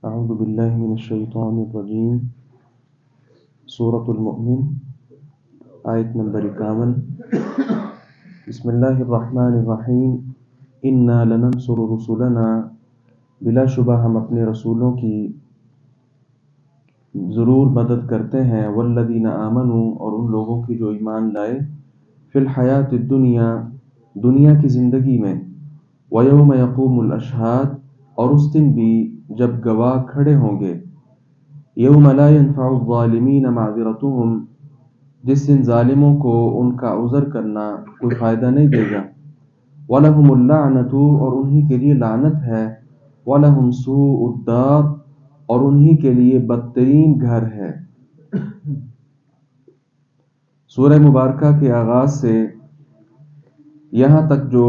اعوذ باللہ من الشیطان الرجیم سورۃ المؤمن آیت نمبر 51 بسم اللہ الرحمن الرحیم انا لننصر رسلنا بلا شبہ ہم اپنے رسولوں کی ضرور مدد کرتے ہیں والذین آمنوا اور ان لوگوں کی جو ایمان لائے فی الحیات الدنیا دنیا کی زندگی میں ویوم یقوم الاشہاد اور اس دن بھی جب گواہ کھڑے ہوں گے یوم لا ينفع الظالمین معذرتهم جس دن ظالموں کو ان کا عذر کرنا کوئی فائدہ نہیں دے گا وَلَهُمُ اللَّعْنَةُ اور انہی کے لیے لعنت ہے وَلَهُمْ سُوءُ الدَّارِ اور انہی کے لیے بدترین گھر ہے۔ سورہ مبارکہ کے آغاز سے یہاں تک جو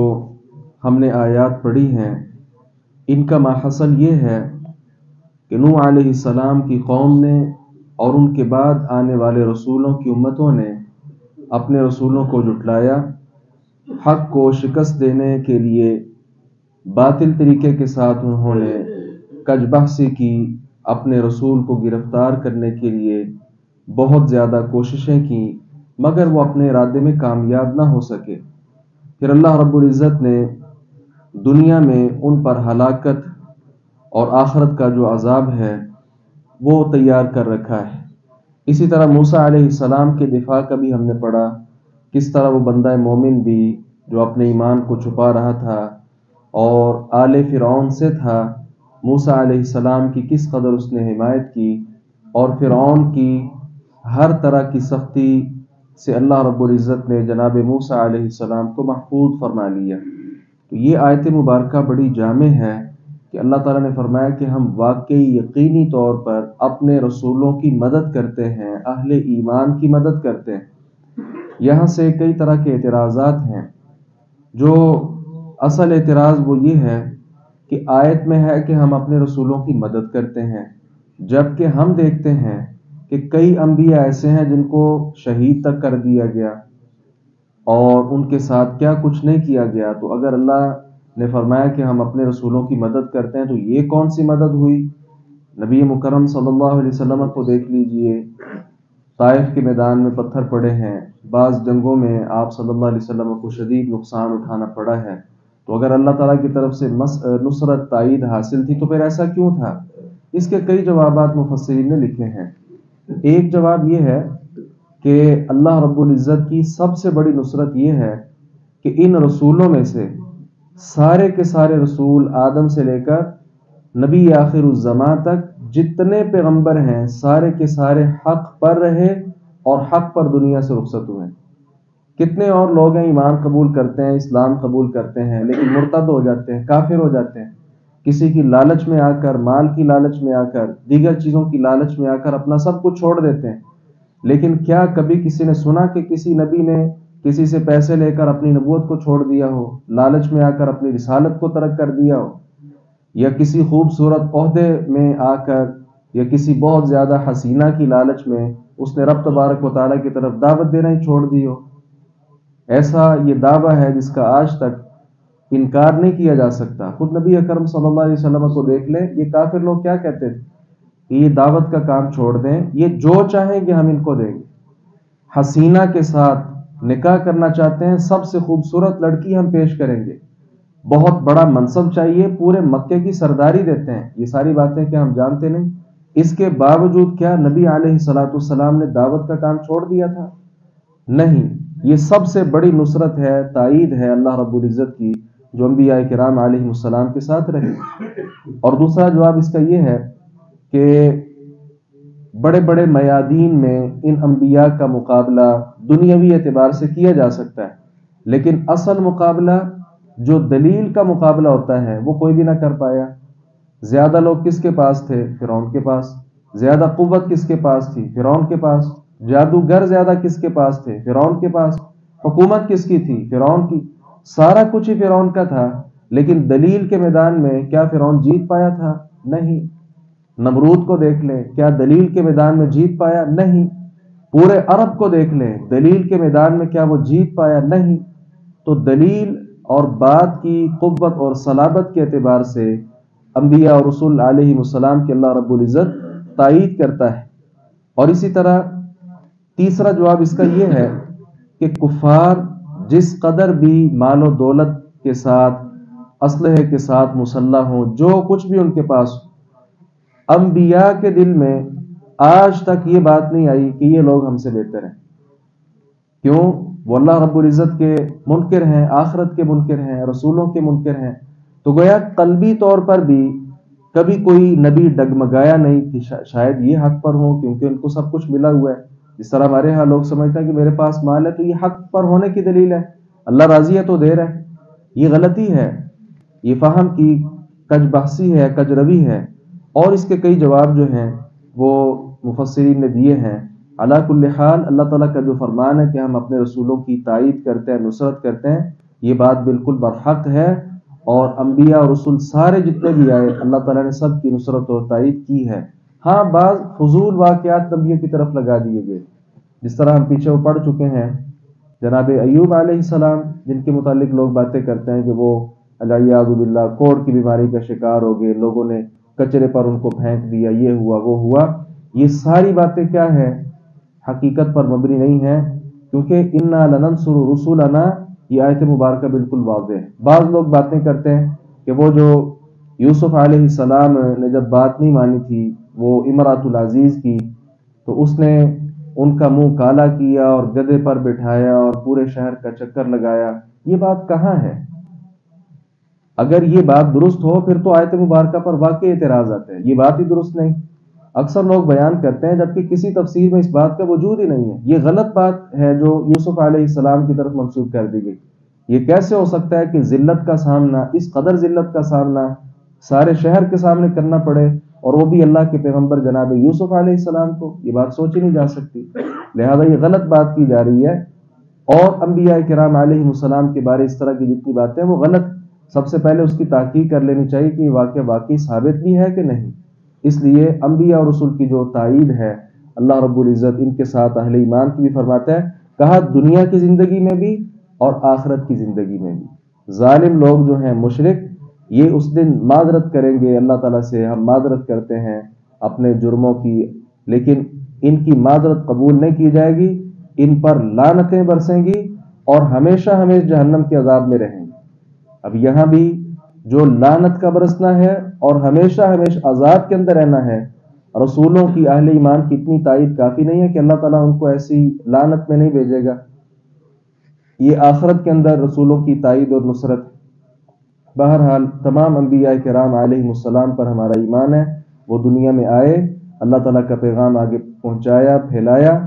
ہم نے آیات پڑھی ہیں ان کا ماحصل یہ ہے کہ نوح علیہ السلام کی قوم نے اور ان کے بعد آنے والے رسولوں کی امتوں نے اپنے رسولوں کو جھٹلایا، حق کو شکست دینے کے لیے باطل طریقے کے ساتھ انہوں نے کج بحثی کی، اپنے رسول کو گرفتار کرنے کے لیے بہت زیادہ کوششیں کی مگر وہ اپنے ارادے میں کامیاب نہ ہو سکے۔ پھر اللہ رب العزت نے دنیا میں ان پر ہلاکت اور آخرت کا جو عذاب ہے وہ تیار کر رکھا ہے۔ اسی طرح موسیٰ علیہ السلام کے دفاع کا بھی ہم نے پڑھا، کس طرح وہ بندہ مومن بھی جو اپنے ایمان کو چھپا رہا تھا اور آل فرعون سے تھا، موسیٰ علیہ السلام کی کس قدر اس نے حمایت کی اور فرعون کی ہر طرح کی سختی سے اللہ رب العزت نے جناب موسیٰ علیہ السلام کو محفوظ فرما لیا۔ تو یہ آیت مبارکہ بڑی جامع ہے کہ اللہ تعالیٰ نے فرمایا کہ ہم واقعی یقینی طور پر اپنے رسولوں کی مدد کرتے ہیں، اہل ایمان کی مدد کرتے ہیں۔ یہاں سے کئی طرح کے اعتراضات ہیں، جو اصل اعتراض وہ یہ ہے کہ آیت میں ہے کہ ہم اپنے رسولوں کی مدد کرتے ہیں، جبکہ ہم دیکھتے ہیں کہ کئی انبیاء ایسے ہیں جن کو شہید تک کر دیا گیا اور ان کے ساتھ کیا کچھ نہیں کیا گیا۔ تو اگر اللہ نے فرمایا کہ ہم اپنے رسولوں کی مدد کرتے ہیں تو یہ کون سی مدد ہوئی؟ نبی مکرم صلی اللہ علیہ وسلم کو دیکھ لیجئے، طائف کے میدان میں پتھر پڑے ہیں، بعض جنگوں میں آپ صلی اللہ علیہ وسلم کو شدید نقصان اٹھانا پڑا ہے۔ تو اگر اللہ تعالیٰ کی طرف سے نصرت تائید حاصل تھی تو پھر ایسا کیوں تھا؟ اس کے کئی جوابات مفسرین نے لکھے ہیں۔ ایک جواب یہ ہے کہ اللہ رب العزت کی سب سے بڑی نصرت یہ ہے کہ ان رسولوں میں سے سارے کے سارے رسول آدم سے لے کر نبی آخر الزماں تک جتنے پیغمبر ہیں سارے کے سارے حق پر رہے اور حق پر دنیا سے رخصت ہوئے۔ کتنے اور لوگ ہیں ایمان قبول کرتے ہیں، اسلام قبول کرتے ہیں، لیکن مرتد ہو جاتے ہیں، کافر ہو جاتے ہیں، کسی کی لالچ میں آ کر، مال کی لالچ میں آ کر، دیگر چیزوں کی لالچ میں آ کر اپنا سب کچھ چھوڑ دیتے ہیں۔ لیکن کیا کبھی کسی نے سنا کہ کسی نبی نے کسی سے پیسے لے کر اپنی نبوت کو چھوڑ دیا ہو، لالچ میں آ کر اپنی رسالت کو ترک کر دیا ہو، یا کسی خوبصورت عہدے میں آ کر یا کسی بہت زیادہ حسینہ کی لالچ میں اس نے رب تبارک و تعالیٰ کی طرف دعوت دینا ہی چھوڑ دی ہو؟ ایسا یہ دعویٰ ہے جس کا آج تک انکار نہیں کیا جا سکتا۔ خود نبی اکرم صلی اللہ علیہ وسلم کو دیکھ لیں، یہ کافر لوگ کیا کہتے تھے کہ یہ دعوت کا کام چھوڑ دیں، یہ جو چاہیں گے ہم ان کو دیں گے، حسینہ کے ساتھ نکاح کرنا چاہتے ہیں، سب سے خوبصورت لڑکی ہم پیش کریں گے، بہت بڑا منصب چاہیے، پورے مکے کی سرداری دیتے ہیں۔ یہ ساری باتیں کیا ہم جانتے نہیں؟ اس کے باوجود کیا نبی علیہ الصلوۃ والسلام نے دعوت کا کام چھوڑ دیا تھا؟ نہیں، یہ سب سے بڑی نصرت ہے، تائید ہے اللہ رب العزت کی جو انبیاء کرام علیہ السلام کے ساتھ رہے۔ اور دوسرا جواب اس کا یہ ہے کہ بڑے بڑے میادین میں ان انبیاء کا مقابلہ دنیاوی اعتبار سے کیا جا سکتا ہے، لیکن اصل مقابلہ جو دلیل کا مقابلہ ہوتا ہے وہ کوئی بھی نہ کر پایا۔ زیادہ لوگ کس کے پاس تھے؟ فرعون کے پاس۔ زیادہ قوت کس کے پاس تھی؟ فرعون کے پاس۔ جادوگر زیادہ کس کے پاس تھے؟ فرعون کے پاس۔ حکومت کس کی تھی؟ فرعون کی۔ سارا کچھ ہی فرعون کا تھا، لیکن دلیل کے میدان میں کیا فرعون جیت پایا تھا؟ نہیں۔ نمرود کو دیکھ لیں، کیا دلیل کے میدان میں جیت پایا؟ نہیں۔ پورے عرب کو دیکھ لیں، دلیل کے میدان میں کیا وہ جیت پایا؟ نہیں۔ تو دلیل اور بات کی قوت اور صلابت کے اعتبار سے انبیاء اور رسول علیہ السلام کی اللہ رب العزت تائید کرتا ہے۔ اور اسی طرح تیسرا جواب اس کا یہ ہے کہ کفار جس قدر بھی مال و دولت کے ساتھ، اسلحے کے ساتھ مسلح ہوں، جو کچھ بھی ان کے پاس ہو، انبیاء کے دل میں آج تک یہ بات نہیں آئی کہ یہ لوگ ہم سے بہتر ہیں۔ کیوں؟ وہ اللہ رب العزت کے منکر ہیں، آخرت کے منکر ہیں، رسولوں کے منکر ہیں۔ تو گویا قلبی طور پر بھی کبھی کوئی نبی ڈگمگایا نہیں کہ شاید یہ حق پر ہوں، کیونکہ ان کو سب کچھ ملا ہوا ہے۔ جس طرح ہمارے ہاں لوگ سمجھتے ہیں کہ میرے پاس مال ہے تو یہ حق پر ہونے کی دلیل ہے، اللہ راضی ہے تو دے رہا ہے۔ یہ غلطی ہے، یہ فہم کی کج بحثی ہے، کج روی ہے، اور اس کے کئی جواب جو ہیں وہ مفسرین نے دیے ہیں۔ علی کل حال اللہ تعالیٰ کا جو فرمان ہے کہ ہم اپنے رسولوں کی تائید کرتے ہیں، نصرت کرتے ہیں، یہ بات بالکل برحق ہے، اور انبیاء اور رسول سارے جتنے بھی آئے اللہ تعالیٰ نے سب کی نصرت اور تائید کی ہے۔ ہاں بعض فضول واقعات نبیوں کی طرف لگا دیے گئے، جس طرح ہم پیچھے وہ پڑھ چکے ہیں جناب ایوب علیہ السلام، جن کے متعلق لوگ باتیں کرتے ہیں کہ وہ علیہ باللہ کوڑ کی بیماری کا شکار ہو گئے، لوگوں نے کچرے پر ان کو پھینک دیا، یہ ہوا وہ ہوا۔ یہ ساری باتیں کیا ہیں؟ حقیقت پر مبنی نہیں ہیں، کیونکہ انا لننصر رسولنا، یہ آیت مبارکہ بالکل واضح ہے۔ بعض لوگ باتیں کرتے ہیں کہ وہ جو یوسف علیہ السلام نے جب بات نہیں مانی تھی وہ امرات العزیز کی، تو اس نے ان کا منہ کالا کیا اور گدھے پر بٹھایا اور پورے شہر کا چکر لگایا۔ یہ بات کہاں ہے؟ اگر یہ بات درست ہو پھر تو آیت مبارکہ پر واقعی اعتراض آتے ہیں، یہ بات ہی درست نہیں۔ اکثر لوگ بیان کرتے ہیں جبکہ کسی تفسیر میں اس بات کا وجود ہی نہیں ہے۔ یہ غلط بات ہے جو یوسف علیہ السلام کی طرف منسوب کر دی گئی۔ یہ کیسے ہو سکتا ہے کہ ذلت کا سامنا، اس قدر ذلت کا سامنا سارے شہر کے سامنے کرنا پڑے، اور وہ بھی اللہ کے پیغمبر جناب یوسف علیہ السلام کو؟ یہ بات سوچی نہیں جا سکتی، لہذا یہ غلط بات کی جا رہی ہے۔ اور انبیاء کرام علیہ السلام کے بارے اس طرح کی جتنی باتیں وہ غلط، سب سے پہلے اس کی تحقیق کر لینی چاہیے کہ یہ واقعہ واقعی ثابت بھی ہے کہ نہیں۔ اس لیے انبیاء اور رسول کی جو تائید ہے اللہ رب العزت ان کے ساتھ اہل ایمان کی بھی فرماتا ہے، کہا دنیا کی زندگی میں بھی اور آخرت کی زندگی میں بھی۔ ظالم لوگ جو ہیں مشرک، یہ اس دن معذرت کریں گے اللہ تعالیٰ سے، ہم معذرت کرتے ہیں اپنے جرموں کی، لیکن ان کی معذرت قبول نہیں کی جائے گی، ان پر لعنتیں برسیں گی اور ہمیشہ ہمیشہ جہنم کے عذاب میں رہیں گے۔ اب یہاں بھی جو لعنت کا برسنا ہے اور ہمیشہ ہمیشہ عذاب کے اندر رہنا ہے، رسولوں کی اہل ایمان کی اتنی تائید کافی نہیں ہے کہ اللہ تعالیٰ ان کو ایسی لعنت میں نہیں بھیجے گا۔ یہ آخرت کے اندر رسولوں کی تائید اور نصرت۔ بہرحال تمام انبیاء کرام علیہ السلام پر ہمارا ایمان ہے، وہ دنیا میں آئے، اللہ تعالیٰ کا پیغام آگے پہنچایا، پھیلایا،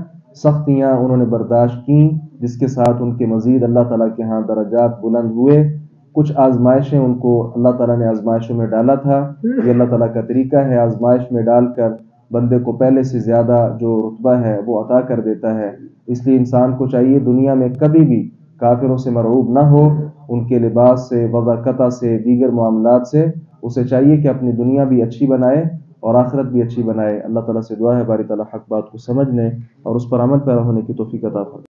سختیاں انہوں نے برداشت کیں، جس کے ساتھ ان کے مزید اللہ تعالیٰ کے ہاں درجات بلند ہوئے۔ کچھ آزمائشیں ان کو اللہ تعالیٰ نے آزمائشوں میں ڈالا تھا، یہ اللہ تعالیٰ کا طریقہ ہے، آزمائش میں ڈال کر بندے کو پہلے سے زیادہ جو رتبہ ہے وہ عطا کر دیتا ہے۔ اس لیے انسان کو چاہیے دنیا میں کبھی بھی کافروں سے مرعوب نہ ہو، ان کے لباس سے، وضاقتہ سے، دیگر معاملات سے، اسے چاہیے کہ اپنی دنیا بھی اچھی بنائے اور آخرت بھی اچھی بنائے۔ اللہ تعالیٰ سے دعا ہے باری تعالیٰ حق بات کو سمجھنے اور اس پر عمل پیرا ہونے کی توفیق عطا فرمائے۔